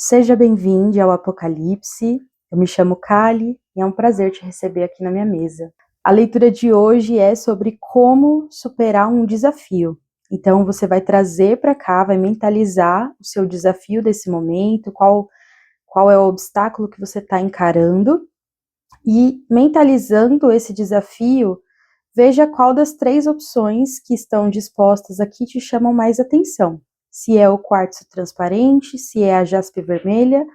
Seja bem-vindo ao Apocalipse. Eu me chamo Kali e é um prazer te receber aqui na minha mesa. A leitura de hoje é sobre como superar um desafio. Então você vai trazer para cá, vai mentalizar o seu desafio desse momento, qual é o obstáculo que você está encarando, e mentalizando esse desafio, veja qual das 3 opções que estão dispostas aqui te chamam mais atenção. Se é o quartzo transparente, se é a jaspe vermelha,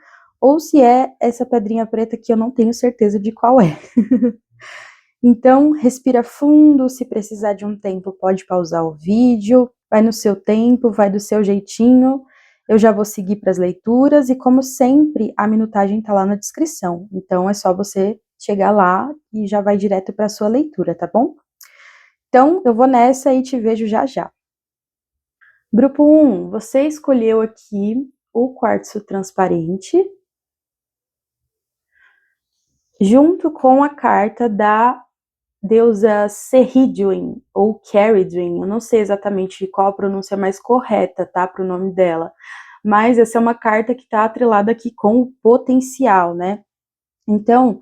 ou se é essa pedrinha preta que eu não tenho certeza de qual é. Então, respira fundo, se precisar de um tempo pode pausar o vídeo, vai no seu tempo, vai do seu jeitinho. Eu já vou seguir para as leituras e, como sempre, a minutagem está lá na descrição. Então, é só você chegar lá e já vai direto para a sua leitura, tá bom? Então, eu vou nessa e te vejo já já. Grupo 1, você escolheu aqui o quartzo transparente, junto com a carta da deusa Cerridwen, ou Caridwen, eu não sei exatamente qual a pronúncia mais correta, tá, para o nome dela, mas essa é uma carta que está atrelada aqui com o potencial, né? Então,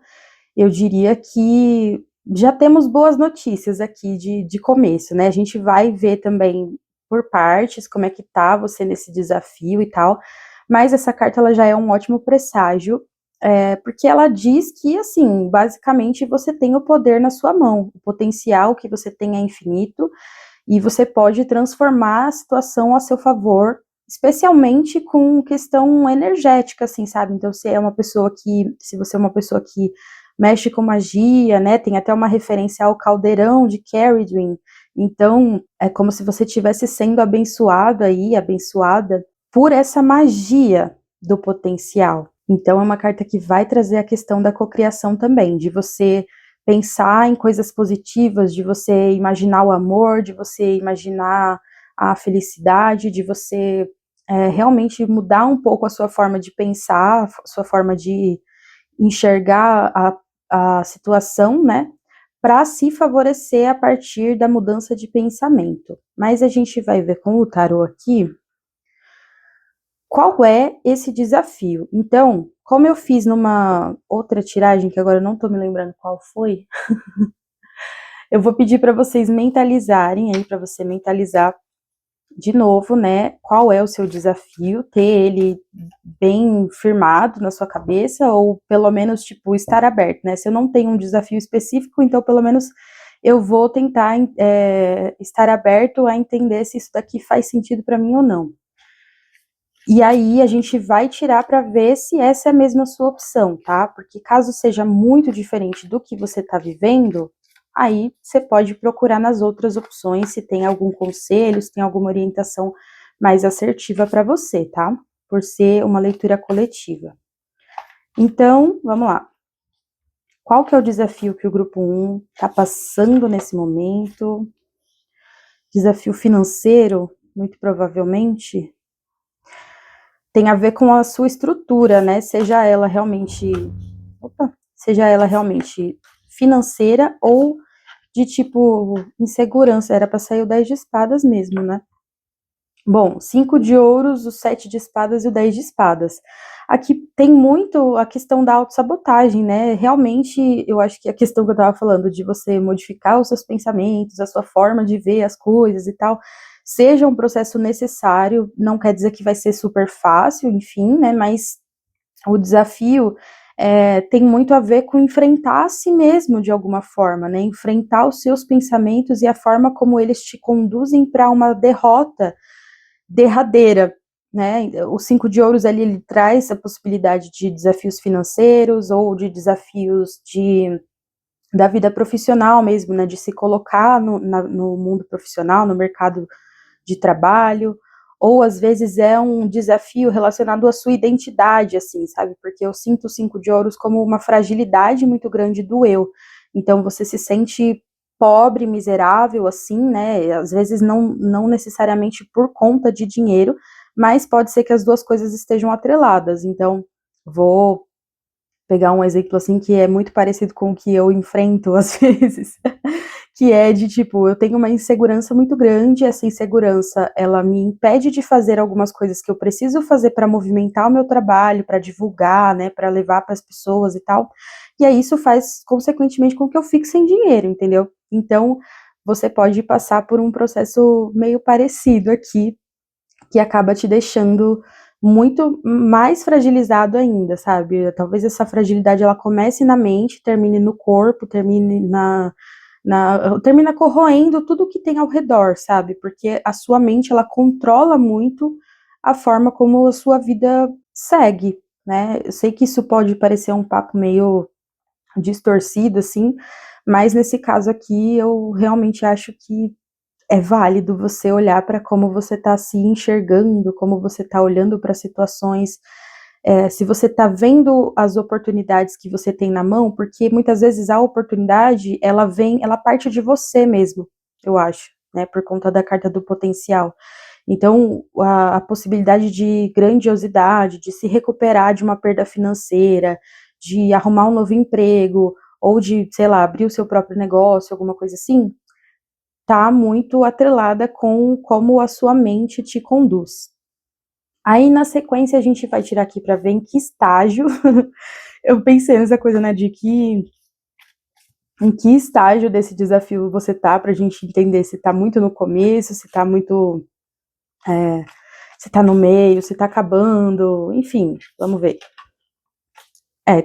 eu diria que já temos boas notícias aqui de começo, né? A gente vai ver também por partes como é que tá você nesse desafio e tal, mas essa carta ela já é um ótimo presságio, porque ela diz que, assim, basicamente você tem o poder na sua mão, o potencial que você tem é infinito, e você pode transformar a situação a seu favor, especialmente com questão energética, assim, sabe? Então, se você é uma pessoa que mexe com magia, né? Tem até uma referência ao caldeirão de Caridwen. Então, é como se você estivesse sendo abençoado aí, abençoada por essa magia do potencial. Então, é uma carta que vai trazer a questão da cocriação também, de você pensar em coisas positivas, de você imaginar o amor, de você imaginar a felicidade, de você realmente mudar um pouco a sua forma de pensar, a sua forma de enxergar a situação, né, para se favorecer a partir da mudança de pensamento. Mas a gente vai ver com o tarô aqui qual é esse desafio. Então, como eu fiz numa outra tiragem, que agora eu não estou me lembrando qual foi, eu vou pedir para vocês mentalizarem aí, para você mentalizar de novo, né, qual é o seu desafio, ter ele bem firmado na sua cabeça, ou pelo menos, tipo, estar aberto, né, se eu não tenho um desafio específico, então pelo menos eu vou tentar estar aberto a entender se isso daqui faz sentido para mim ou não. E aí a gente vai tirar para ver se essa é mesmo a sua opção, tá? Porque caso seja muito diferente do que você está vivendo, aí você pode procurar nas outras opções se tem algum conselho, se tem alguma orientação mais assertiva para você, tá? Por ser uma leitura coletiva. Então, vamos lá. Qual que é o desafio que o grupo 1 está passando nesse momento? Desafio financeiro, muito provavelmente. Tem a ver com a sua estrutura, né? Seja ela realmente financeira ou de tipo insegurança. Era para sair o 10 de espadas mesmo, né? Bom, 5 de ouros, o 7 de espadas e o 10 de espadas. Aqui tem muito a questão da autossabotagem, né? Realmente, eu acho que a questão que eu tava falando de você modificar os seus pensamentos, a sua forma de ver as coisas e tal, seja um processo necessário, não quer dizer que vai ser super fácil, enfim, né? Mas o desafio tem muito a ver com enfrentar a si mesmo de alguma forma, né? Enfrentar os seus pensamentos e a forma como eles te conduzem para uma derrota derradeira, né? O 5 de ouros ali, ele traz a possibilidade de desafios financeiros ou de desafios da vida profissional mesmo, né? De se colocar no mundo profissional, no mercado de trabalho, ou às vezes é um desafio relacionado à sua identidade, assim, sabe? Porque eu sinto o 5 de ouros como uma fragilidade muito grande do eu. Então você se sente pobre, miserável, assim, né? Às vezes não necessariamente por conta de dinheiro, mas pode ser que as duas coisas estejam atreladas. Então, vou pegar um exemplo assim que é muito parecido com o que eu enfrento às vezes, que é de tipo, eu tenho uma insegurança muito grande, essa insegurança, ela me impede de fazer algumas coisas que eu preciso fazer para movimentar o meu trabalho, para divulgar, né, para levar para as pessoas e tal. E aí isso faz consequentemente com que eu fique sem dinheiro, entendeu? Então, você pode passar por um processo meio parecido aqui, que acaba te deixando muito mais fragilizado ainda, sabe? Talvez essa fragilidade ela comece na mente, termine no corpo, termina corroendo tudo que tem ao redor, sabe? Porque a sua mente ela controla muito a forma como a sua vida segue, né? Eu sei que isso pode parecer um papo meio distorcido, assim, mas nesse caso aqui eu realmente acho que é válido você olhar para como você está se enxergando, como você está olhando para situações, se você está vendo as oportunidades que você tem na mão, porque muitas vezes a oportunidade, ela parte de você mesmo, eu acho, né, por conta da carta do potencial. Então, a possibilidade de grandiosidade, de se recuperar de uma perda financeira, de arrumar um novo emprego, ou de, sei lá, abrir o seu próprio negócio, alguma coisa assim, tá muito atrelada com como a sua mente te conduz. Aí, na sequência, a gente vai tirar aqui para ver em que estágio. Eu pensei nessa coisa, né, em que estágio desse desafio você tá, pra gente entender se tá muito no começo, se tá muito, se tá no meio, se tá acabando, enfim, vamos ver.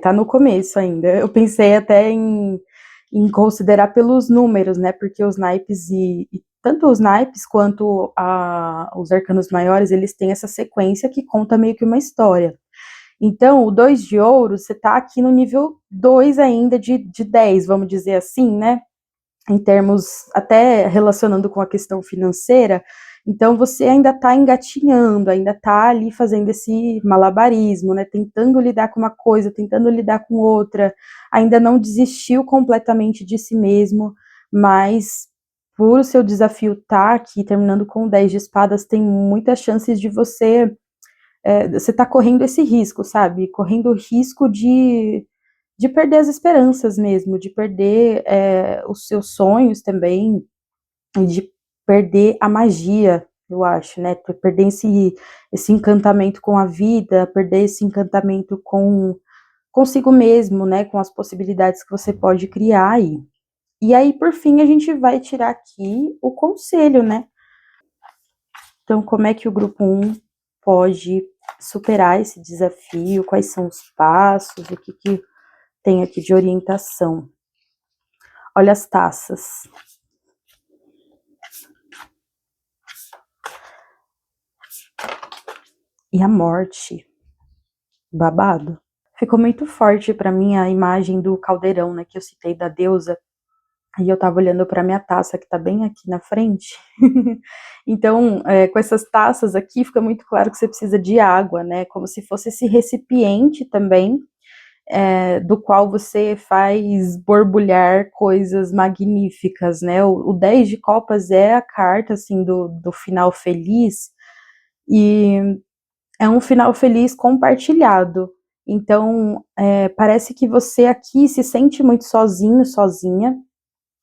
Tá no começo ainda. Eu pensei até em considerar pelos números, né? Porque os naipes e tanto os naipes quanto os arcanos maiores, eles têm essa sequência que conta meio que uma história. Então, o 2 de ouro, você tá aqui no nível 2 ainda de 10, vamos dizer assim, né? Em termos, até relacionando com a questão financeira, então você ainda está engatinhando, ainda está ali fazendo esse malabarismo, né? Tentando lidar com uma coisa, tentando lidar com outra, ainda não desistiu completamente de si mesmo, mas por o seu desafio estar aqui, terminando com 10 de espadas, tem muitas chances de você tá correndo esse risco, sabe? Correndo o risco de perder as esperanças mesmo, de perder os seus sonhos também, e de perder a magia, eu acho, né? Perder esse encantamento com a vida, perder esse encantamento com consigo mesmo, né? Com as possibilidades que você pode criar aí. E aí, por fim, a gente vai tirar aqui o conselho, né? Então, como é que o grupo 1 pode superar esse desafio? Quais são os passos? O que tem aqui de orientação? Olha as taças. E a morte. Babado. Ficou muito forte para mim a imagem do caldeirão, né, que eu citei da deusa. E eu tava olhando para minha taça, que tá bem aqui na frente. Então, com essas taças aqui, fica muito claro que você precisa de água, né? Como se fosse esse recipiente também, do qual você faz borbulhar coisas magníficas, né? O 10 de copas é a carta, assim, do final feliz, e é um final feliz compartilhado. Então, parece que você aqui se sente muito sozinho, sozinha,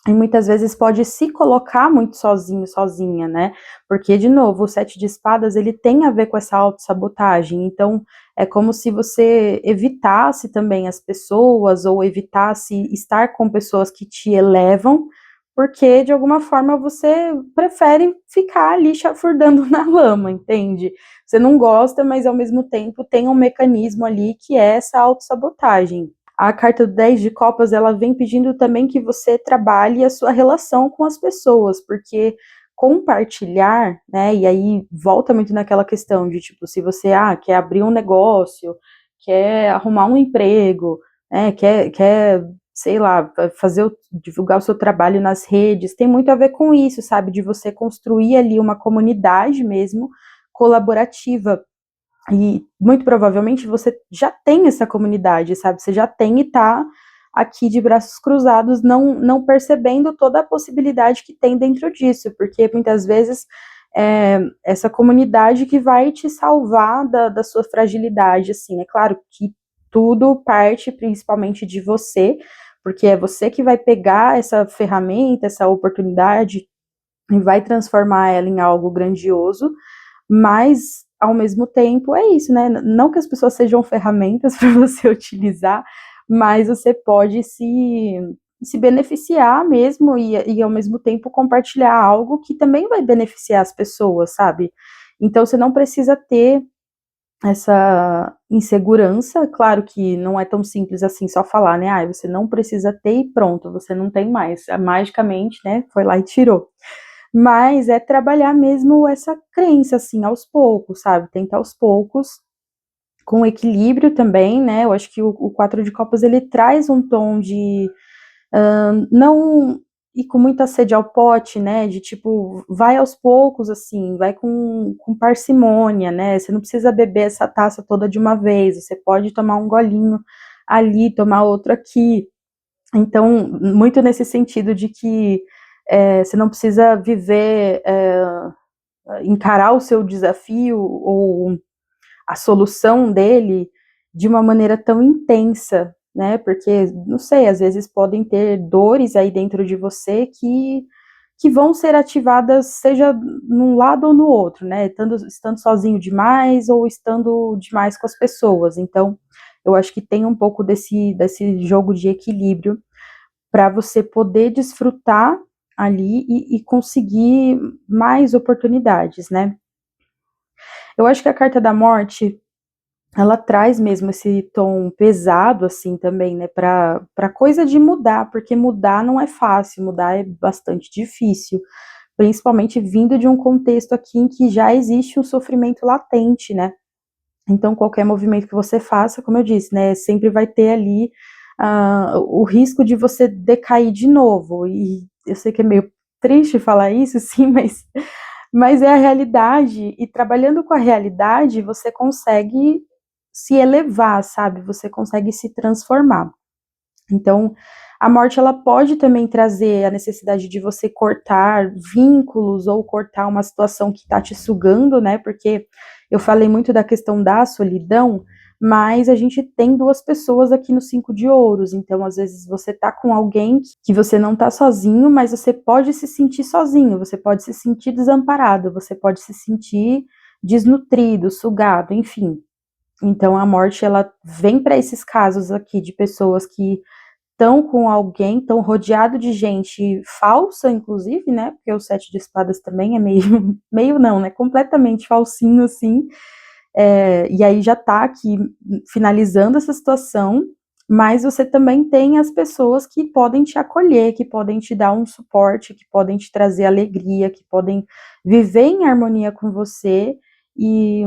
e muitas vezes pode se colocar muito sozinho, sozinha, né? Porque, de novo, o 7 de espadas, ele tem a ver com essa autossabotagem. Então, é como se você evitasse também as pessoas, ou evitasse estar com pessoas que te elevam, porque, de alguma forma, você prefere ficar ali chafurdando na lama, entende? Você não gosta, mas, ao mesmo tempo, tem um mecanismo ali que é essa autossabotagem. A carta do 10 de copas, ela vem pedindo também que você trabalhe a sua relação com as pessoas, porque compartilhar, né, e aí volta muito naquela questão de, tipo, se você, quer abrir um negócio, quer arrumar um emprego, né, quer sei lá, divulgar o seu trabalho nas redes, tem muito a ver com isso, sabe, de você construir ali uma comunidade mesmo, colaborativa, e muito provavelmente você já tem essa comunidade, sabe? Você já tem e tá aqui de braços cruzados, não percebendo toda a possibilidade que tem dentro disso, porque muitas vezes essa comunidade que vai te salvar da sua fragilidade, assim. É claro que tudo parte principalmente de você, porque é você que vai pegar essa ferramenta, essa oportunidade e vai transformar ela em algo grandioso, mas ao mesmo tempo é isso, né? Não que as pessoas sejam ferramentas para você utilizar, mas você pode se beneficiar mesmo e ao mesmo tempo compartilhar algo que também vai beneficiar as pessoas, sabe? Então você não precisa ter essa insegurança, claro que não é tão simples assim só falar, né? Ah, você não precisa ter e pronto, você não tem mais. Magicamente, né? Foi lá e tirou. Mas é trabalhar mesmo essa crença, assim, aos poucos, sabe? Tentar aos poucos, com equilíbrio também, né? Eu acho que o Quatro de Copas, ele traz um tom de não ir com muita sede ao pote, né? De tipo, vai aos poucos, assim, vai com parcimônia, né? Você não precisa beber essa taça toda de uma vez, você pode tomar um golinho ali, tomar outro aqui. Então, muito nesse sentido de que você não precisa viver, encarar o seu desafio ou a solução dele de uma maneira tão intensa, né? Porque, não sei, às vezes podem ter dores aí dentro de você que vão ser ativadas, seja num lado ou no outro, né? Estando sozinho demais ou estando demais com as pessoas. Então, eu acho que tem um pouco desse jogo de equilíbrio para você poder desfrutar ali e conseguir mais oportunidades, né? Eu acho que a carta da morte ela traz mesmo esse tom pesado, assim, também, né, para coisa de mudar, porque mudar não é fácil, mudar é bastante difícil, principalmente vindo de um contexto aqui em que já existe um sofrimento latente, né, então qualquer movimento que você faça, como eu disse, né, sempre vai ter ali o risco de você decair de novo, e eu sei que é meio triste falar isso, sim, mas é a realidade, e trabalhando com a realidade, você consegue se elevar, sabe? Você consegue se transformar. Então, a morte ela pode também trazer a necessidade de você cortar vínculos ou cortar uma situação que está te sugando, né? Porque eu falei muito da questão da solidão, mas a gente tem duas pessoas aqui no Cinco de Ouros, então às vezes você tá com alguém que você não tá sozinho, mas você pode se sentir sozinho, você pode se sentir desamparado, você pode se sentir desnutrido, sugado, enfim. Então a morte ela vem para esses casos aqui de pessoas que estão com alguém, estão rodeado de gente falsa, inclusive, né? Porque o Sete de Espadas também é meio, meio não, né? Completamente falsinho, assim. E aí já tá aqui finalizando essa situação, mas você também tem as pessoas que podem te acolher, que podem te dar um suporte, que podem te trazer alegria, que podem viver em harmonia com você e,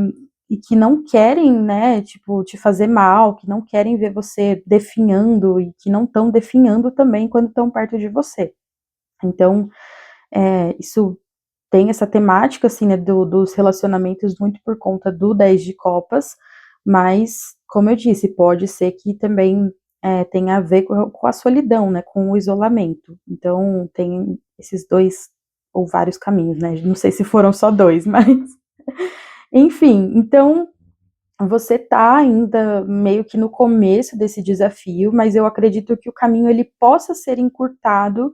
e que não querem, né, tipo, te fazer mal, que não querem ver você definhando e que não estão definhando também quando estão perto de você. Então, isso tem essa temática, assim, né, dos relacionamentos muito por conta do 10 de copas, mas, como eu disse, pode ser que também tenha a ver com a solidão, né, com o isolamento. Então, tem esses dois ou vários caminhos, né, não sei se foram só dois, mas... Enfim, então, você tá ainda meio que no começo desse desafio, mas eu acredito que o caminho ele possa ser encurtado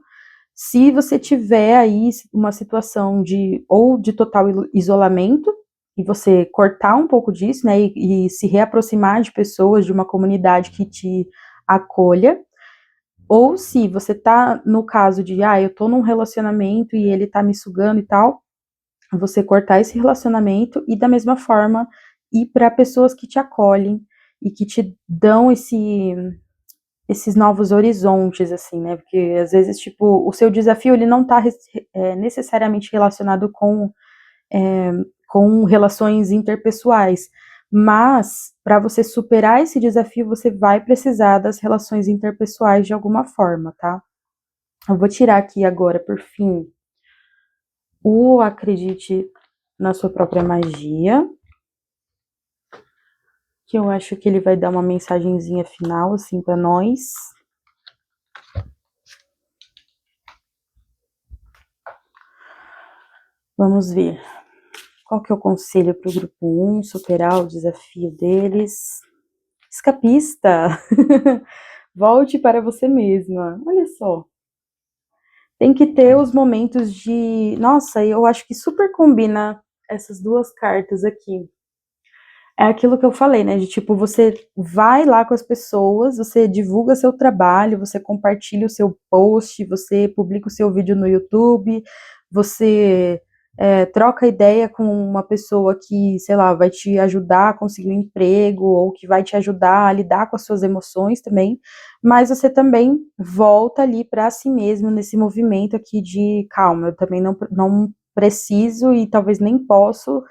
se você tiver aí uma situação de total isolamento, e você cortar um pouco disso, né, e se reaproximar de pessoas, de uma comunidade que te acolha, ou se você tá no caso de, eu tô num relacionamento e ele tá me sugando e tal, você cortar esse relacionamento e da mesma forma ir para pessoas que te acolhem e que te dão esses novos horizontes, assim, né? Porque às vezes, tipo, o seu desafio ele não está necessariamente relacionado com relações interpessoais, mas para você superar esse desafio, você vai precisar das relações interpessoais de alguma forma, tá? Eu vou tirar aqui agora, por fim, o acredite na sua própria magia, que eu acho que ele vai dar uma mensagenzinha final, assim, para nós. Vamos ver. Qual que é o conselho para o grupo 1? Superar o desafio deles. escapista. Volte para você mesma. Olha só. Tem que ter os momentos de... Nossa, eu acho que super combina essas duas cartas aqui. É aquilo que eu falei, né? De tipo, você vai lá com as pessoas, você divulga seu trabalho, você compartilha o seu post, você publica o seu vídeo no YouTube, você troca ideia com uma pessoa que, sei lá, vai te ajudar a conseguir um emprego, ou que vai te ajudar a lidar com as suas emoções também, mas você também volta ali para si mesmo nesse movimento aqui de calma, eu também não preciso e talvez nem posso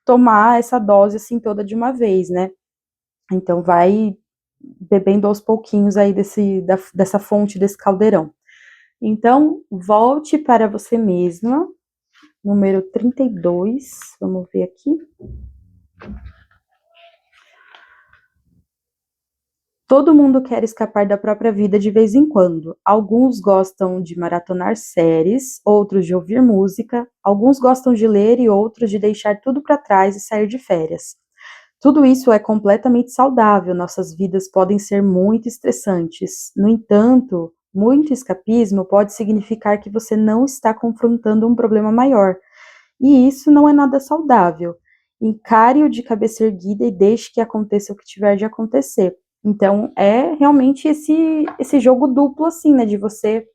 tomar essa dose assim toda de uma vez, né? Então vai bebendo aos pouquinhos aí dessa fonte, desse caldeirão. Então, volte para você mesma, número 32, vamos ver aqui. Todo mundo quer escapar da própria vida de vez em quando. Alguns gostam de maratonar séries, outros de ouvir música, alguns gostam de ler e outros de deixar tudo para trás e sair de férias. Tudo isso é completamente saudável, nossas vidas podem ser muito estressantes. No entanto, muito escapismo pode significar que você não está confrontando um problema maior, e isso não é nada saudável. Encare-o de cabeça erguida e deixe que aconteça o que tiver de acontecer. Então, é realmente esse jogo duplo, assim, né, de você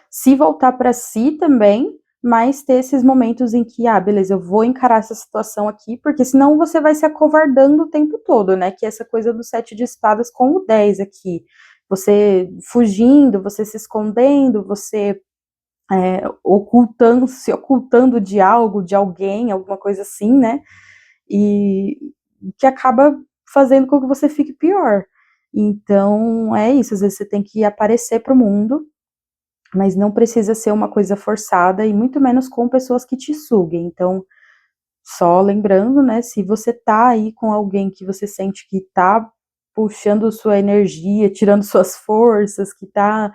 se voltar para si também, mas ter esses momentos em que, beleza, eu vou encarar essa situação aqui, porque senão você vai se acovardando o tempo todo, né? Que é essa coisa do 7 de espadas com o 10 aqui. Você fugindo, você se escondendo, você se ocultando de algo, de alguém, alguma coisa assim, né? E que acaba fazendo com que você fique pior. Então, é isso, às vezes você tem que aparecer para o mundo, mas não precisa ser uma coisa forçada e muito menos com pessoas que te suguem. Então, só lembrando, né, se você tá aí com alguém que você sente que tá puxando sua energia, tirando suas forças, que tá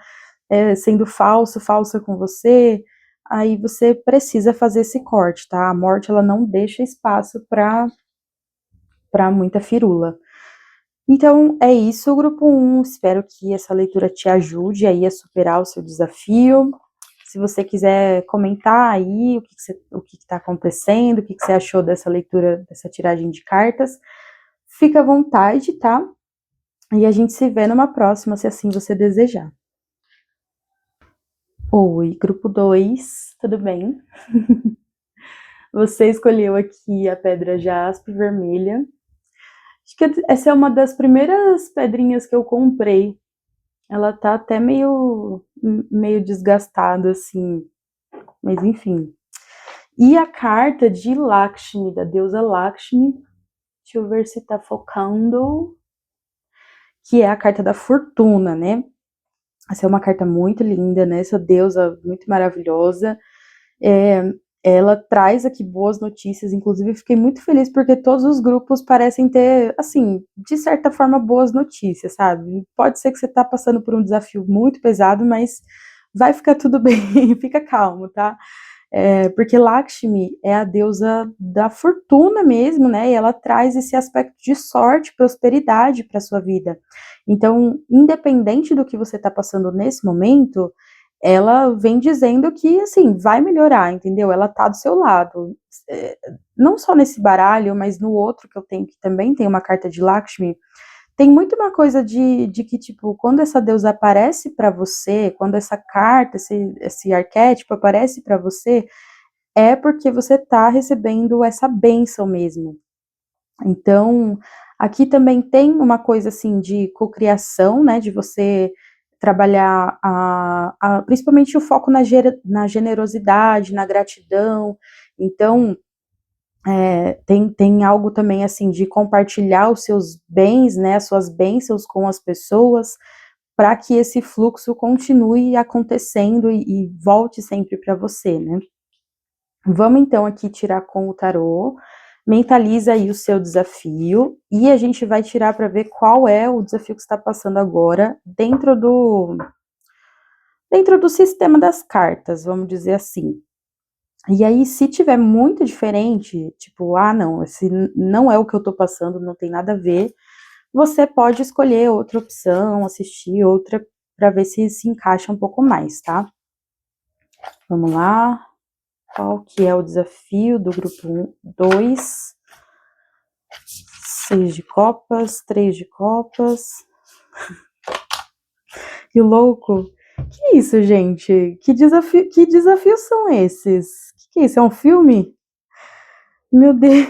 sendo falsa com você, aí você precisa fazer esse corte, tá? A morte, ela não deixa espaço para muita firula. Então, é isso, grupo 1. Espero que essa leitura te ajude aí a superar o seu desafio. Se você quiser comentar aí o que está acontecendo, o que você achou dessa leitura, dessa tiragem de cartas, fica à vontade, tá? E a gente se vê numa próxima, se assim você desejar. Oi, grupo 2, tudo bem? Você escolheu aqui a pedra jaspe vermelha. Acho que essa é uma das primeiras pedrinhas que eu comprei. Ela tá até meio desgastada, assim, mas enfim. E a carta de Lakshmi, da deusa Lakshmi, deixa eu ver se tá focando, que é a carta da fortuna, né? Essa é uma carta muito linda, né? Essa deusa muito maravilhosa. Ela traz aqui boas notícias, inclusive fiquei muito feliz porque todos os grupos parecem ter, assim, de certa forma, boas notícias, sabe? Pode ser que você tá passando por um desafio muito pesado, mas vai ficar tudo bem, fica calmo, tá? Porque Lakshmi é a deusa da fortuna mesmo, né? E ela traz esse aspecto de sorte, prosperidade para sua vida. Então, independente do que você está passando nesse momento, ela vem dizendo que, assim, vai melhorar, entendeu? Ela tá do seu lado. Não só nesse baralho, mas no outro que eu tenho, que também tem uma carta de Lakshmi, tem muito uma coisa de que, tipo, quando essa deusa aparece para você, quando essa carta, esse arquétipo aparece para você, é porque você tá recebendo essa bênção mesmo. Então, aqui também tem uma coisa, assim, de cocriação, né, de você trabalhar principalmente o foco na generosidade, na gratidão. Então, tem algo também, assim, de compartilhar os seus bens, né, as suas bênçãos com as pessoas, para que esse fluxo continue acontecendo e volte sempre para você, né? Vamos então aqui tirar com o tarô, mentaliza aí o seu desafio e a gente vai tirar para ver qual é o desafio que está passando agora dentro do sistema das cartas, vamos dizer assim. E aí, se tiver muito diferente, tipo, não, esse não é o que eu tô passando, não tem nada a ver, você pode escolher outra opção, assistir outra, para ver se encaixa um pouco mais, tá? Vamos lá. Qual que é o desafio do grupo 2? 6 de copas, 3 de copas. Que louco! Que isso, gente? Que desafios são esses? Que é isso? É um filme? Meu Deus!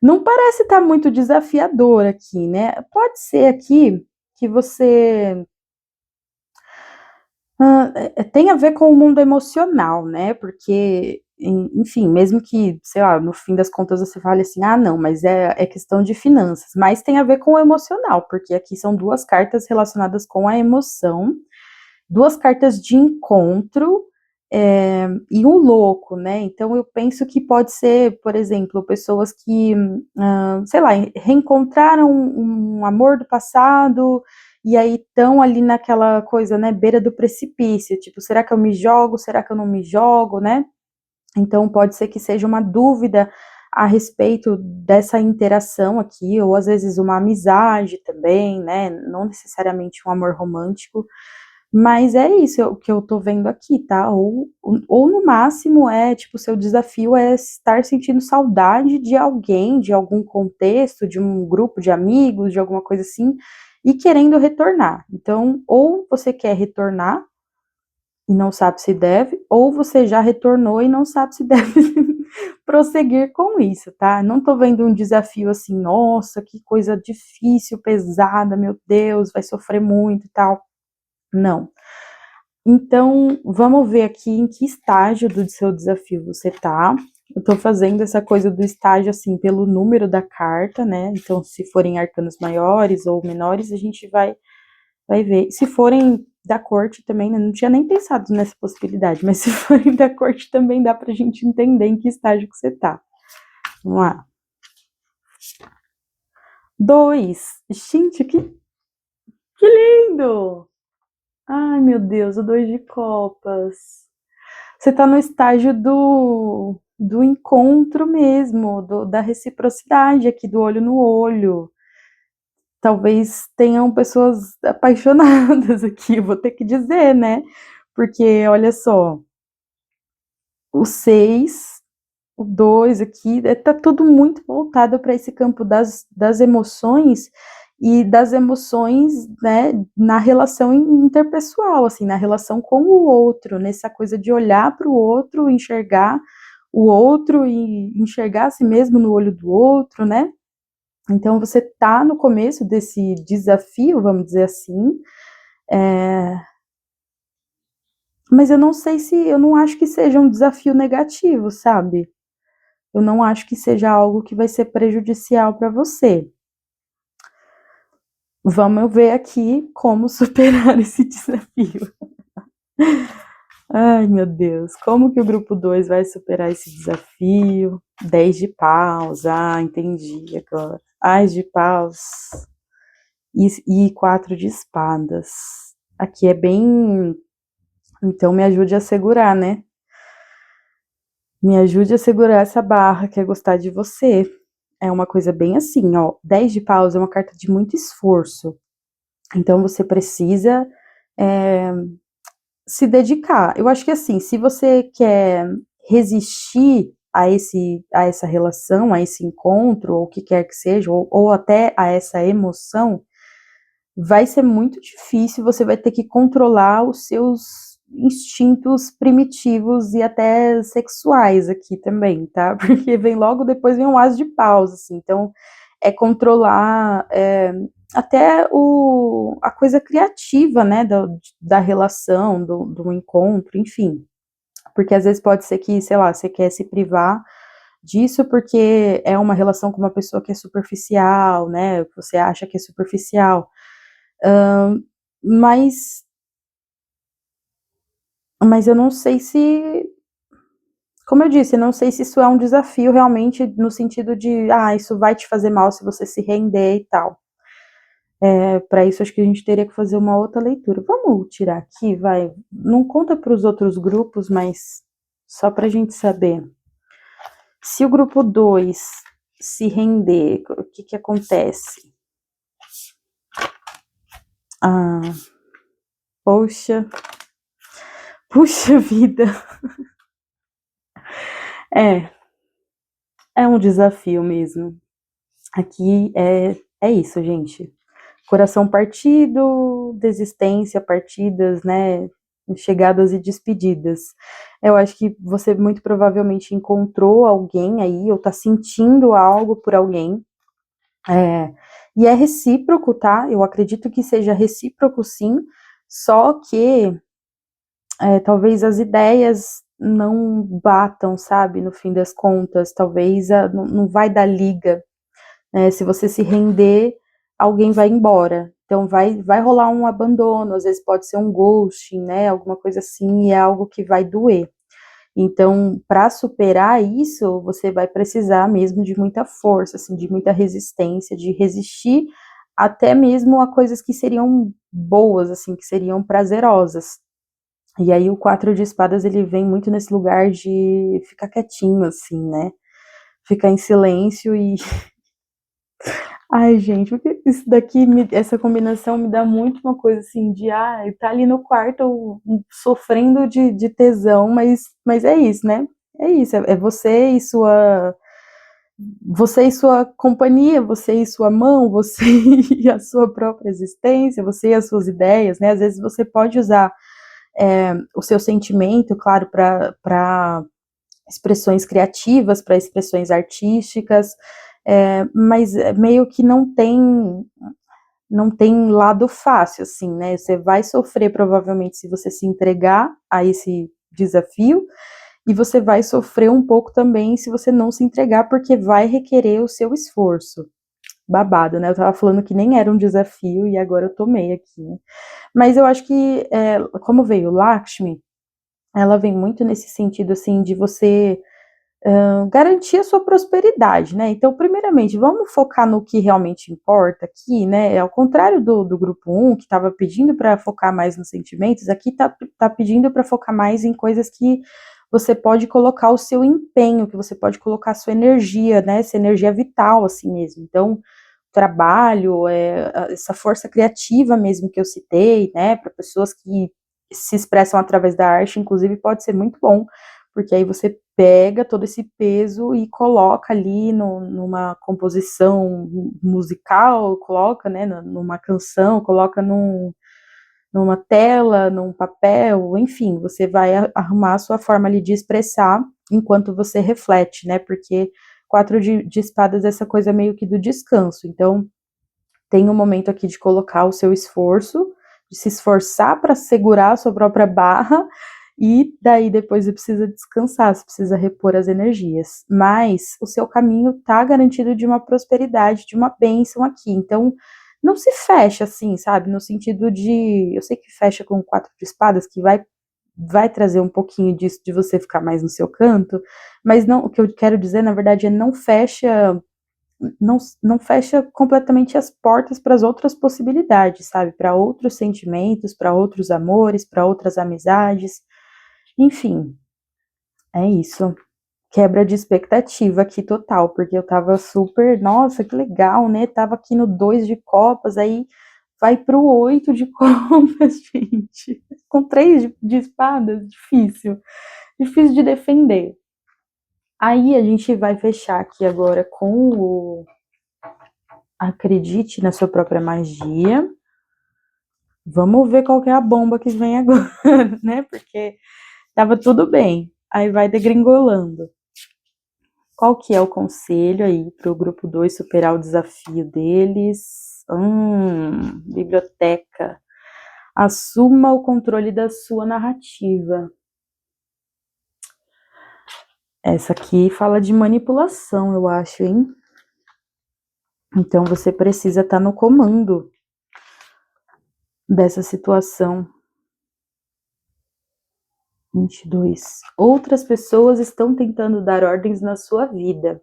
Não parece estar muito desafiador aqui, né? Pode ser aqui que você tem a ver com o mundo emocional, né? Porque, enfim, mesmo que, sei lá, no fim das contas você fale assim, ah, não, mas é questão de finanças, mas tem a ver com o emocional, porque aqui são duas cartas relacionadas com a emoção, duas cartas de encontro e um louco, né? Então eu penso que pode ser, por exemplo, pessoas que, sei lá, reencontraram um amor do passado e aí estão ali naquela coisa, né, beira do precipício, tipo, será que eu me jogo, será que eu não me jogo, né? Então pode ser que seja uma dúvida a respeito dessa interação aqui, ou às vezes uma amizade também, né? Não necessariamente um amor romântico, mas é isso o que eu tô vendo aqui, tá? Ou no máximo tipo, seu desafio é estar sentindo saudade de alguém, de algum contexto, de um grupo de amigos, de alguma coisa assim, e querendo retornar. Então, ou você quer retornar e não sabe se deve, ou você já retornou e não sabe se deve prosseguir com isso, tá? Não tô vendo um desafio assim, nossa, que coisa difícil, pesada, meu Deus, vai sofrer muito e tal. Não. Então, vamos ver aqui em que estágio do seu desafio você tá. Eu tô fazendo essa coisa do estágio, assim, pelo número da carta, né? Então, se forem arcanos maiores ou menores, a gente vai ver. Se forem da corte também, né? Não tinha nem pensado nessa possibilidade, mas se forem da corte também dá pra gente entender em que estágio que você tá. Vamos lá. 2. Gente, que lindo! Ai, meu Deus, o 2 de copas. Você está no estágio do encontro mesmo, da reciprocidade aqui, do olho no olho. Talvez tenham pessoas apaixonadas aqui, vou ter que dizer, né? Porque, olha só, o 6, o 2 aqui, tá tudo muito voltado para esse campo das emoções e das emoções, né, na relação interpessoal, assim, na relação com o outro, nessa coisa de olhar para o outro, enxergar o outro e enxergar a si mesmo no olho do outro, né? Então você tá no começo desse desafio, vamos dizer assim, mas eu não sei se, eu não acho que seja um desafio negativo, sabe? Eu não acho que seja algo que vai ser prejudicial para você. Vamos ver aqui como superar esse desafio. Ai, meu Deus, como que o grupo 2 vai superar esse desafio? 10 de paus, entendi agora. Ás de paus e 4 de espadas. Aqui é bem... Então me ajude a segurar, né? Me ajude a segurar essa barra, que é gostar de você. É uma coisa bem assim, ó. 10 de paus é uma carta de muito esforço. Então você precisa se dedicar. Eu acho que assim, se você quer resistir a essa relação, a esse encontro, ou o que quer que seja, ou até a essa emoção, vai ser muito difícil, você vai ter que controlar os seus instintos primitivos e até sexuais aqui também, tá? Porque vem logo depois vem um as de paus, assim, então é controlar até a coisa criativa, né, da relação, do encontro, enfim. Porque às vezes pode ser que, sei lá, você quer se privar disso porque é uma relação com uma pessoa que é superficial, né, que você acha que é superficial. Mas, mas eu não sei se, como eu disse, eu não sei se isso é um desafio realmente no sentido de, isso vai te fazer mal se você se render e tal. Para isso, acho que a gente teria que fazer uma outra leitura. Vamos tirar aqui, vai. Não conta para os outros grupos, mas só para a gente saber. Se o grupo 2 se render, o que acontece? Ah, poxa, puxa vida. É, é um desafio mesmo. Aqui é isso, gente. Coração partido, desistência, partidas, né? Chegadas e despedidas. Eu acho que você muito provavelmente encontrou alguém aí, ou tá sentindo algo por alguém. É, e é recíproco, tá? Eu acredito que seja recíproco, sim. Só que talvez as ideias não batam, sabe? No fim das contas, talvez não vai dar liga. Se você se render, alguém vai embora. Então vai rolar um abandono, às vezes pode ser um ghosting, né? Alguma coisa assim, e é algo que vai doer. Então, para superar isso, você vai precisar mesmo de muita força, assim, de muita resistência, de resistir até mesmo a coisas que seriam boas, assim, que seriam prazerosas. E aí o quatro de espadas, ele vem muito nesse lugar de ficar quietinho, assim, né? Ficar em silêncio e ai, gente, porque isso daqui, essa combinação me dá muito uma coisa assim de, tá ali no quarto sofrendo de tesão, mas é isso, né? É isso, é você e sua companhia, você e sua mão, você e a sua própria existência, você e as suas ideias, né? Às vezes você pode usar o seu sentimento, claro, para expressões criativas, para expressões artísticas, mas meio que não tem lado fácil, assim, né? Você vai sofrer provavelmente se você se entregar a esse desafio, e você vai sofrer um pouco também se você não se entregar, porque vai requerer o seu esforço. Babado, né? Eu tava falando que nem era um desafio e agora eu tomei aqui, né? Mas eu acho que, como veio Lakshmi, ela vem muito nesse sentido, assim, de você garantir a sua prosperidade, né? Então, primeiramente, vamos focar no que realmente importa aqui, né? Ao contrário do grupo um que estava pedindo para focar mais nos sentimentos, aqui tá pedindo para focar mais em coisas que você pode colocar o seu empenho, que você pode colocar a sua energia, né? Essa energia vital, assim mesmo. Então, trabalho, essa força criativa mesmo que eu citei, né? Para pessoas que se expressam através da arte, inclusive, pode ser muito bom, porque aí você pega todo esse peso e coloca ali numa composição musical, coloca, né, numa canção, coloca numa tela, num papel, enfim, você vai arrumar a sua forma ali de expressar enquanto você reflete, né, porque quatro de espadas é essa coisa meio que do descanso, então tem um momento aqui de colocar o seu esforço, de se esforçar para segurar a sua própria barra, e daí depois você precisa descansar, você precisa repor as energias. Mas o seu caminho está garantido de uma prosperidade, de uma bênção aqui. Então, não se fecha assim, sabe? No sentido de. Eu sei que fecha com quatro de espadas, que vai trazer um pouquinho disso de você ficar mais no seu canto, mas não, o que eu quero dizer, na verdade, é não fecha completamente as portas para as outras possibilidades, sabe? Para outros sentimentos, para outros amores, para outras amizades. Enfim, é isso. Quebra de expectativa aqui total, porque eu tava super, nossa, que legal, né? Tava aqui no 2 de copas, aí vai pro 8 de copas, gente. Com 3 de espadas, difícil. Difícil de defender. Aí a gente vai fechar aqui agora com o acredite na sua própria magia. Vamos ver qual que é a bomba que vem agora, né? Porque tava tudo bem. Aí vai degringolando. Qual que é o conselho aí para o grupo 2 superar o desafio deles? Biblioteca. Assuma o controle da sua narrativa. Essa aqui fala de manipulação, eu acho, hein? Então você precisa estar no comando dessa situação. 22. Outras pessoas estão tentando dar ordens na sua vida.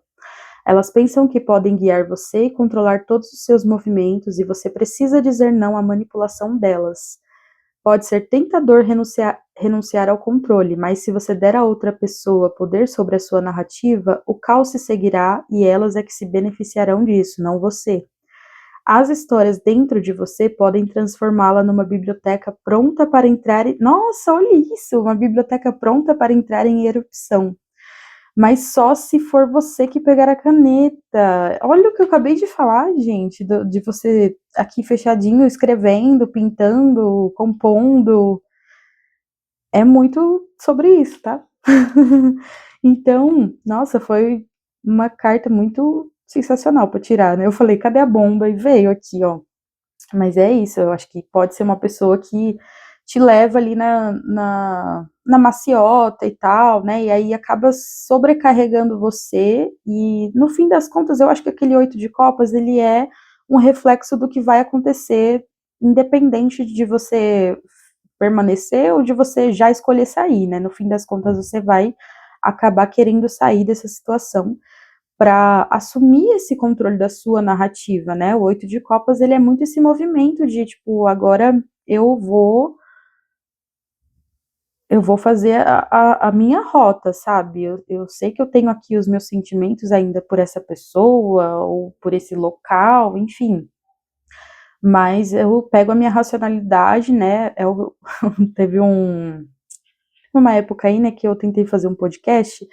Elas pensam que podem guiar você e controlar todos os seus movimentos, e você precisa dizer não à manipulação delas. Pode ser tentador renunciar ao controle, mas se você der a outra pessoa poder sobre a sua narrativa, o caos se seguirá e elas é que se beneficiarão disso, não você. As histórias dentro de você podem transformá-la numa biblioteca pronta para entrar em... Nossa, olha isso! Uma biblioteca pronta para entrar em erupção. Mas só se for você que pegar a caneta. Olha o que eu acabei de falar, gente, de você aqui fechadinho, escrevendo, pintando, compondo. É muito sobre isso, tá? Então, nossa, foi uma carta muito sensacional para tirar, né? Eu falei, cadê a bomba? E veio aqui, ó. Mas é isso, eu acho que pode ser uma pessoa que te leva ali na maciota e tal, né? E aí acaba sobrecarregando você. E no fim das contas, eu acho que aquele 8 de copas, ele é um reflexo do que vai acontecer, independente de você permanecer ou de você já escolher sair, né? No fim das contas, você vai acabar querendo sair dessa situação para assumir esse controle da sua narrativa, né? O 8 de copas, ele é muito esse movimento de, tipo, agora eu vou fazer a minha rota, sabe? Eu sei que eu tenho aqui os meus sentimentos ainda por essa pessoa, ou por esse local, enfim. Mas eu pego a minha racionalidade, né? Teve uma época aí, né, que eu tentei fazer um podcast,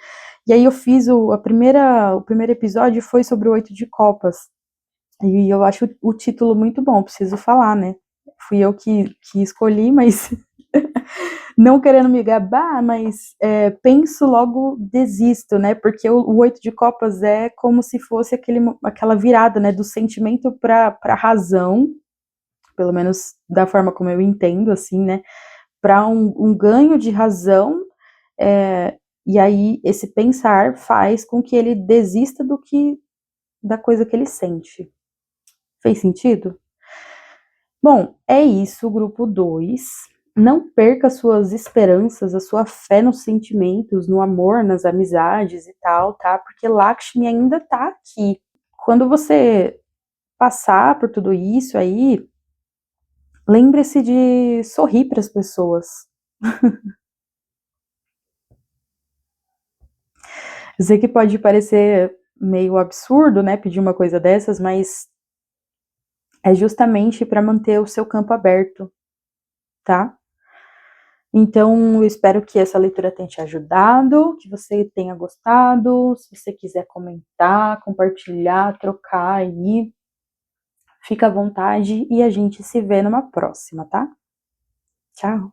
e aí eu fiz o primeiro episódio foi sobre o 8 de copas. E eu acho o título muito bom, preciso falar, né? Fui eu que escolhi, mas não querendo me gabar, mas penso logo desisto, né? Porque o 8 de copas é como se fosse aquela virada, né? Do sentimento para a razão, pelo menos da forma como eu entendo, assim, né? Para um ganho de razão, e aí esse pensar faz com que ele desista da coisa que ele sente. Fez sentido? Bom, é isso, grupo 2. Não perca suas esperanças, a sua fé nos sentimentos, no amor, nas amizades e tal, tá? Porque Lakshmi ainda tá aqui. Quando você passar por tudo isso aí, lembre-se de sorrir para as pessoas. Eu sei que pode parecer meio absurdo, né, pedir uma coisa dessas, mas é justamente para manter o seu campo aberto, tá? Então, eu espero que essa leitura tenha te ajudado, que você tenha gostado. Se você quiser comentar, compartilhar, trocar aí, fica à vontade e a gente se vê numa próxima, tá? Tchau.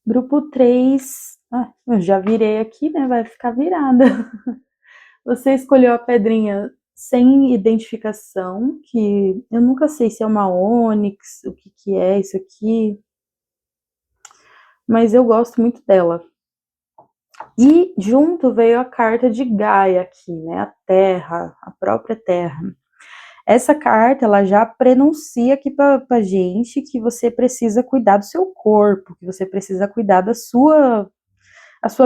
Grupo 3. Eu já virei aqui, né? Vai ficar virada. Você escolheu a pedrinha sem identificação, que eu nunca sei se é uma ônix, o que é isso aqui, mas eu gosto muito dela. E junto veio a carta de Gaia aqui, né? A Terra, a própria Terra. Essa carta, ela já prenuncia aqui pra gente que você precisa cuidar do seu corpo, que você precisa cuidar a sua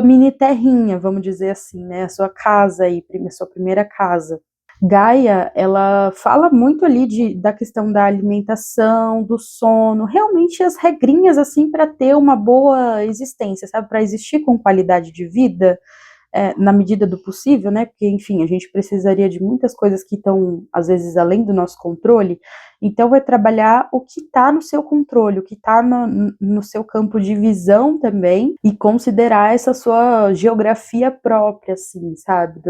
mini terrinha, vamos dizer assim, né? A sua casa aí, a sua primeira casa. Gaia, ela fala muito ali da questão da alimentação, do sono, realmente as regrinhas assim para ter uma boa existência, sabe? Para existir com qualidade de vida, na medida do possível, né? Porque, enfim, a gente precisaria de muitas coisas que estão, às vezes, além do nosso controle. Então, vai trabalhar o que está no seu controle, o que está no seu campo de visão também, e considerar essa sua geografia própria, assim, sabe?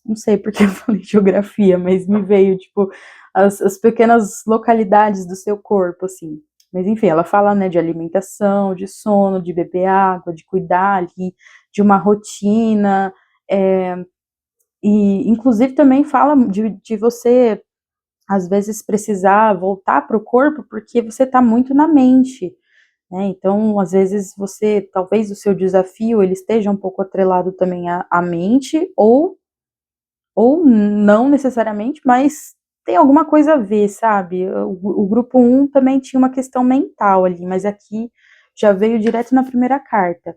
Não sei porque eu falei geografia, mas me veio, tipo, as pequenas localidades do seu corpo, assim. Mas, enfim, ela fala, né, de alimentação, de sono, de beber água, de cuidar ali de uma rotina, e inclusive também fala de você, às vezes, precisar voltar para o corpo porque você está muito na mente, né? Então, às vezes, talvez o seu desafio, ele esteja um pouco atrelado também à mente, ou não necessariamente, mas tem alguma coisa a ver, sabe? O grupo 1 também tinha uma questão mental ali, mas aqui já veio direto na primeira carta.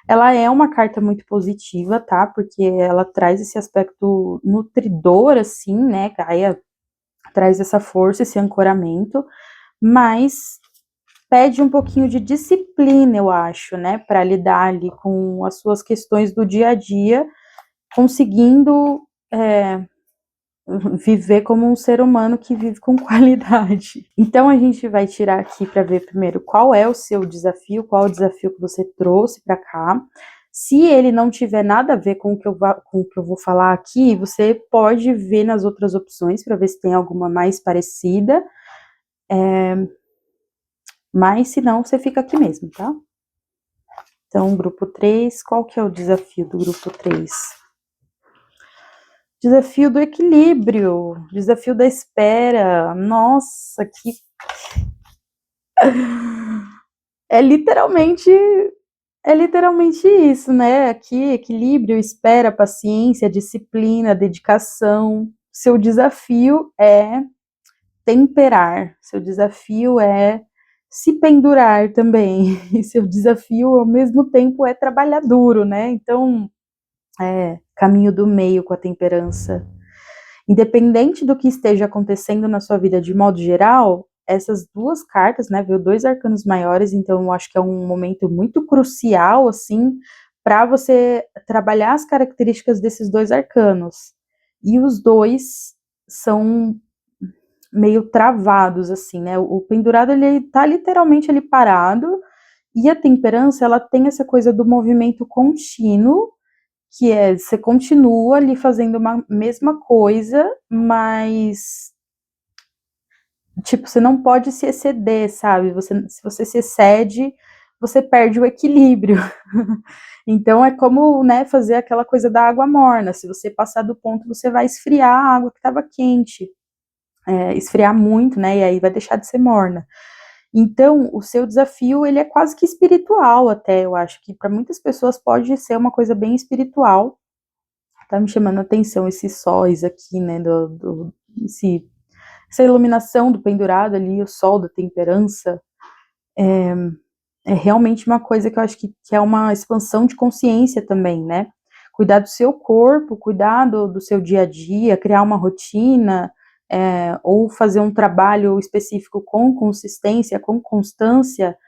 Ela é uma carta muito positiva, tá? Porque ela traz esse aspecto nutridor, assim, né? Gaia traz essa força, esse ancoramento, mas pede um pouquinho de disciplina, eu acho, né? Para lidar ali com as suas questões do dia a dia, conseguindo viver como um ser humano que vive com qualidade. Então a gente vai tirar aqui para ver primeiro qual é o seu desafio, qual é o desafio que você trouxe para cá. Se ele não tiver nada a ver com o que eu vou falar aqui, você pode ver nas outras opções para ver se tem alguma mais parecida. Mas se não, você fica aqui mesmo, tá? Então, grupo 3, qual que é o desafio do grupo 3? Desafio do equilíbrio, desafio da espera. Nossa, que... É literalmente isso, né? Aqui, equilíbrio, espera, paciência, disciplina, dedicação. Seu desafio é temperar, seu desafio é se pendurar também, e seu desafio ao mesmo tempo é trabalhar duro, né? Então, caminho do meio com a temperança. Independente do que esteja acontecendo na sua vida de modo geral, essas duas cartas, né, veio 2 arcanos maiores, então eu acho que é um momento muito crucial, assim, para você trabalhar as características desses 2 arcanos. E os dois são meio travados, assim, né? O pendurado, ele tá literalmente ali parado, e a temperança, ela tem essa coisa do movimento contínuo, que é, você continua ali fazendo uma mesma coisa, mas, tipo, você não pode se exceder, sabe? Se você se excede, você perde o equilíbrio. Então, é como, né, fazer aquela coisa da água morna. Se você passar do ponto, você vai esfriar a água que estava quente. Esfriar muito, né, e aí vai deixar de ser morna. Então, o seu desafio, ele é quase que espiritual até, eu acho que para muitas pessoas pode ser uma coisa bem espiritual. Tá me chamando a atenção esses sóis aqui, né, essa iluminação do pendurado ali, o sol da temperança, é realmente uma coisa que eu acho que é uma expansão de consciência também, né? Cuidar do seu corpo, cuidar do seu dia a dia, criar uma rotina, ou fazer um trabalho específico com consistência, com constância,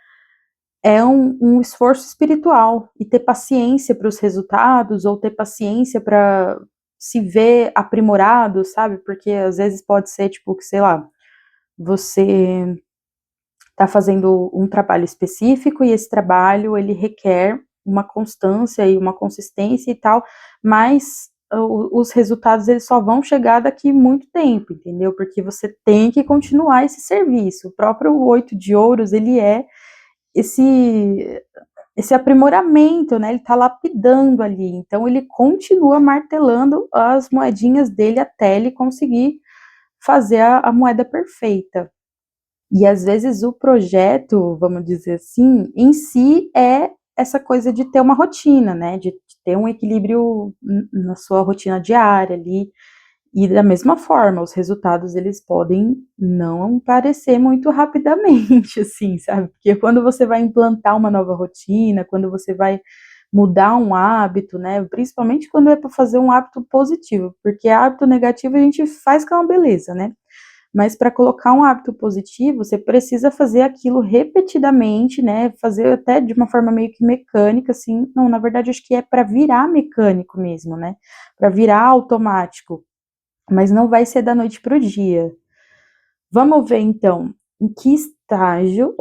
é um esforço espiritual. E ter paciência para os resultados, ou ter paciência para se ver aprimorado, sabe? Porque às vezes pode ser, tipo, que sei lá, você está fazendo um trabalho específico e esse trabalho ele requer uma constância e uma consistência e tal, mas os resultados eles só vão chegar daqui muito tempo, entendeu? Porque você tem que continuar esse serviço. O próprio 8 de ouros, ele é esse aprimoramento, né? Ele está lapidando ali, então ele continua martelando as moedinhas dele até ele conseguir fazer a moeda perfeita. E às vezes o projeto, vamos dizer assim, em si é essa coisa de ter uma rotina, né? De ter um equilíbrio na sua rotina diária ali. E da mesma forma, os resultados eles podem não aparecer muito rapidamente, assim, sabe? Porque quando você vai implantar uma nova rotina, quando você vai mudar um hábito, né? Principalmente quando é para fazer um hábito positivo, porque hábito negativo a gente faz com uma beleza, né? Mas para colocar um hábito positivo, você precisa fazer aquilo repetidamente, né? Fazer até de uma forma meio que mecânica, assim. Não, na verdade, acho que é para virar mecânico mesmo, né? Para virar automático. Mas não vai ser da noite para o dia. Vamos ver então em que estágio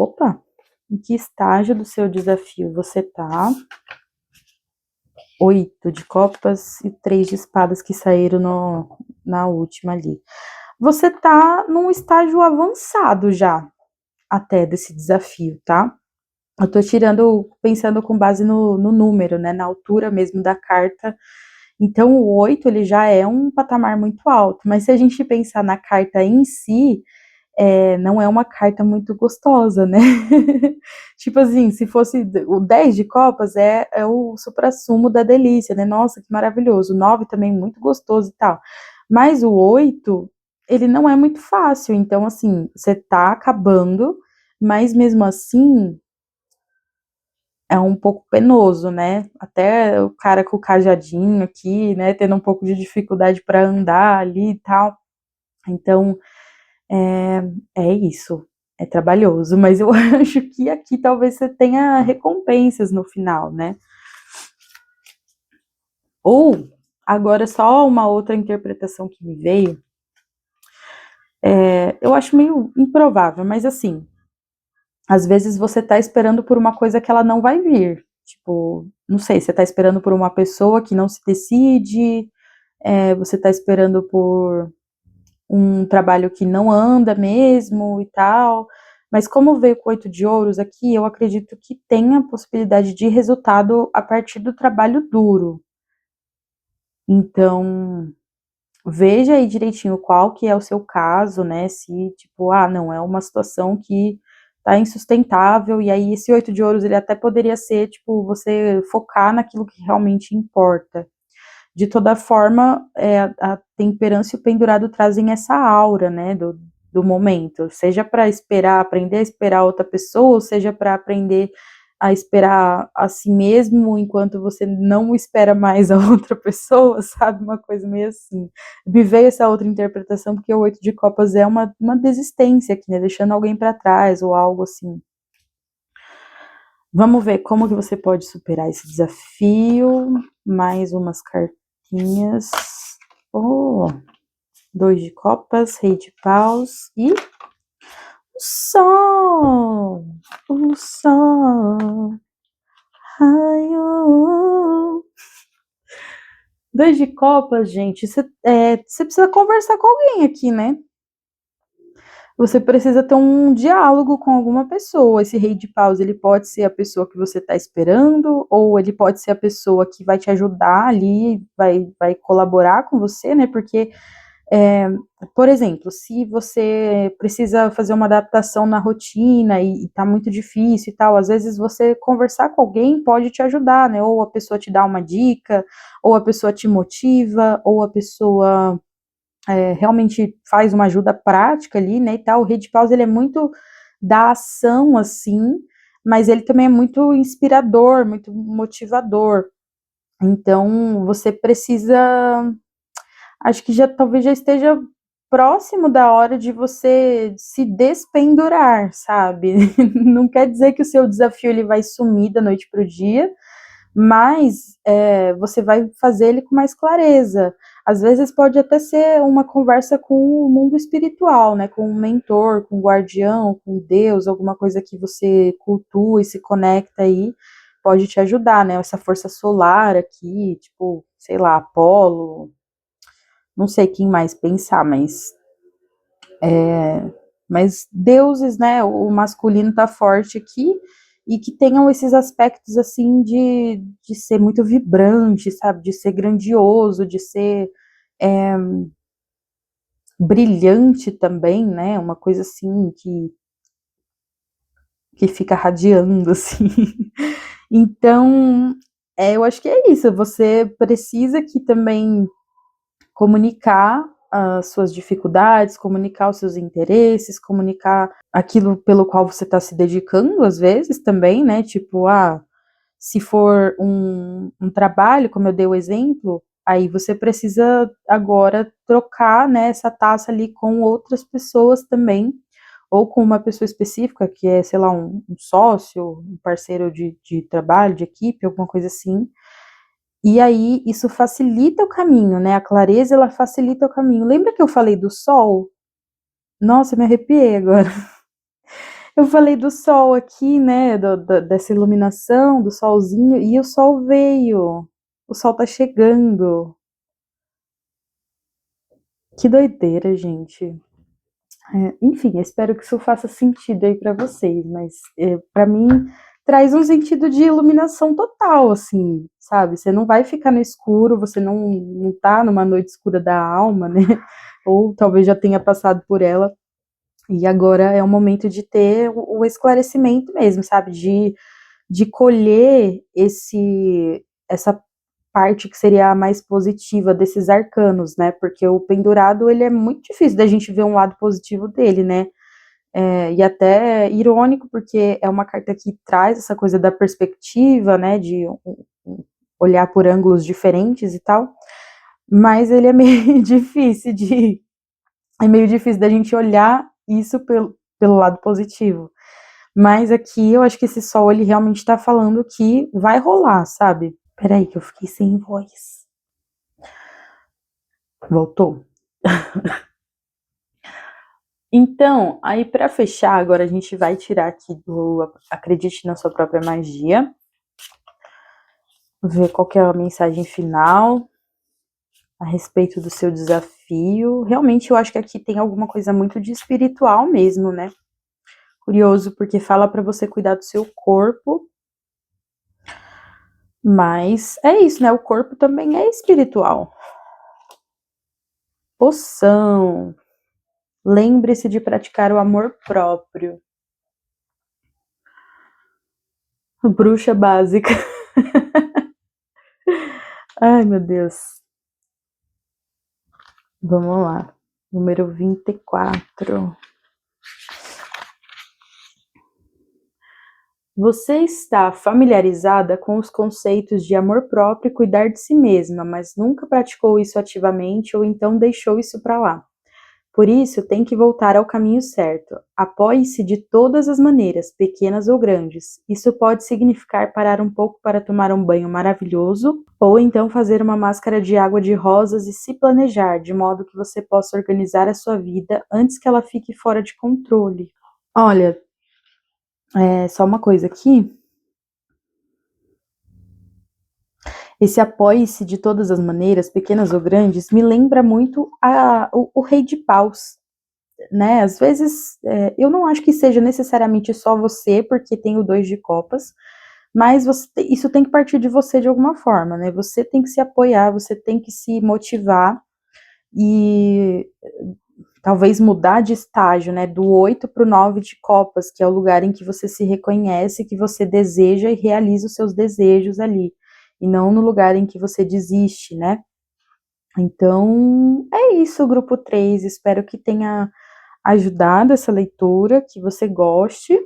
do seu desafio você tá. 8 de copas e 3 de espadas que saíram na última ali. Você tá num estágio avançado já, até desse desafio, tá? Eu tô pensando com base no número, né, na altura mesmo da carta. Então, o 8, ele já é um patamar muito alto, mas se a gente pensar na carta em si, não é uma carta muito gostosa, né? Tipo assim, se fosse o 10 de copas, é o suprassumo da delícia, né? Nossa, que maravilhoso. O 9 também muito gostoso e tal. Mas o 8, ele não é muito fácil. Então, assim, você tá acabando, mas mesmo assim, é um pouco penoso, né? Até o cara com o cajadinho aqui, né? Tendo um pouco de dificuldade para andar ali e tal. Então, é isso, é trabalhoso, mas eu acho que aqui talvez você tenha recompensas no final, né? Ou, agora só uma outra interpretação que me veio, Eu acho meio improvável, mas assim, às vezes você tá esperando por uma coisa que ela não vai vir. Tipo, não sei, você tá esperando por uma pessoa que não se decide, você tá esperando por um trabalho que não anda mesmo e tal. Mas como veio com 8 de ouros aqui, eu acredito que tem a possibilidade de resultado a partir do trabalho duro. Então, veja aí direitinho qual que é o seu caso, né? Se, tipo, não, é uma situação que tá insustentável, e aí esse 8 de ouros, ele até poderia ser, tipo, você focar naquilo que realmente importa. De toda forma, a temperança e o pendurado trazem essa aura, né, do momento, seja para esperar, aprender a esperar outra pessoa, ou seja para aprender a esperar a si mesmo enquanto você não espera mais a outra pessoa, sabe? Uma coisa meio assim. Me veio essa outra interpretação, porque o 8 de copas é uma desistência aqui, né? Deixando alguém para trás ou algo assim. Vamos ver como que você pode superar esse desafio. Mais umas cartinhas. Oh, 2 de copas, rei de paus e o sol. O sol. Raio. 2 de copas, gente. Você precisa conversar com alguém aqui, né? Você precisa ter um diálogo com alguma pessoa. Esse rei de paus, ele pode ser a pessoa que você está esperando, ou ele pode ser a pessoa que vai te ajudar ali, vai colaborar com você, né? Porque, por exemplo, se você precisa fazer uma adaptação na rotina e tá muito difícil e tal, às vezes você conversar com alguém pode te ajudar, né? Ou a pessoa te dá uma dica, ou a pessoa te motiva, ou a pessoa realmente faz uma ajuda prática ali, né, e tal. O rei de paus, ele é muito da ação, assim, mas ele também é muito inspirador, muito motivador. Então, você precisa, acho que talvez já esteja próximo da hora de você se despendurar, sabe? Não quer dizer que o seu desafio ele vai sumir da noite para o dia, mas você vai fazer ele com mais clareza. Às vezes pode até ser uma conversa com o mundo espiritual, né? Com um mentor, com um guardião, com Deus, alguma coisa que você cultua e se conecta aí, pode te ajudar, né? Essa força solar aqui, tipo, sei lá, Apolo, não sei quem mais pensar, mas deuses, né? O masculino tá forte aqui, e que tenham esses aspectos assim de ser muito vibrante, sabe? De ser grandioso, de ser brilhante também, né? Uma coisa assim que fica radiando, assim. Então, eu acho que é isso. Você precisa aqui também comunicar as suas dificuldades, comunicar os seus interesses, comunicar aquilo pelo qual você está se dedicando, às vezes também, né? Tipo, se for um trabalho, como eu dei o exemplo, aí você precisa agora trocar, né, essa taça ali com outras pessoas também, ou com uma pessoa específica, que é, sei lá, um sócio, um parceiro de trabalho, de equipe, alguma coisa assim. E aí, isso facilita o caminho, né? A clareza, ela facilita o caminho. Lembra que eu falei do sol? Nossa, eu me arrepiei agora. Eu falei do sol aqui, né? Dessa iluminação, do solzinho, e o sol veio. O sol tá chegando. Que doideira, gente. Enfim, eu espero que isso faça sentido aí pra vocês, mas pra mim traz um sentido de iluminação total, assim, sabe? Você não vai ficar no escuro, você não tá numa noite escura da alma, né? Ou talvez já tenha passado por ela, e agora é o momento de ter o esclarecimento mesmo, sabe? De colher essa parte que seria a mais positiva desses arcanos, né? Porque o pendurado, ele é muito difícil da gente ver um lado positivo dele, né? E até irônico, porque é uma carta que traz essa coisa da perspectiva, né? De olhar por ângulos diferentes e tal, mas ele é meio difícil da gente olhar isso pelo lado positivo. Mas aqui eu acho que esse sol, ele realmente tá falando que vai rolar, sabe? Peraí, que eu fiquei sem voz. Voltou? Então, aí para fechar, agora a gente vai tirar aqui do Acredite na Sua Própria Magia. Ver qual que é a mensagem final a respeito do seu desafio. Realmente eu acho que aqui tem alguma coisa muito de espiritual mesmo, né? Curioso, porque fala para você cuidar do seu corpo, mas é isso, né? O corpo também é espiritual. Poção. Lembre-se de praticar o amor próprio. Bruxa básica. Ai, meu Deus. Vamos lá. Número 24. Você está familiarizada com os conceitos de amor próprio e cuidar de si mesma, mas nunca praticou isso ativamente ou então deixou isso para lá. Por isso, tem que voltar ao caminho certo. Apoie-se de todas as maneiras, pequenas ou grandes. Isso pode significar parar um pouco para tomar um banho maravilhoso, ou então fazer uma máscara de água de rosas e se planejar, de modo que você possa organizar a sua vida antes que ela fique fora de controle. Olha, só uma coisa aqui. Esse apoie-se de todas as maneiras, pequenas ou grandes, me lembra muito o Rei de Paus, né? Às vezes, eu não acho que seja necessariamente só você, porque tem o Dois de Copas, mas isso tem que partir de você de alguma forma, né? Você tem que se apoiar, você tem que se motivar e talvez mudar de estágio, né? Do 8 para o 9 de Copas, que é o lugar em que você se reconhece, que você deseja e realiza os seus desejos ali, e não no lugar em que você desiste, né? Então, é isso, grupo 3. Espero que tenha ajudado essa leitura, que você goste.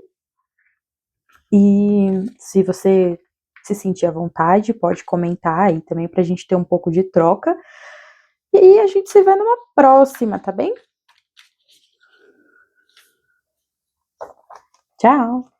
E se você se sentir à vontade, pode comentar aí também para a gente ter um pouco de troca. E a gente se vê numa próxima, tá bem? Tchau!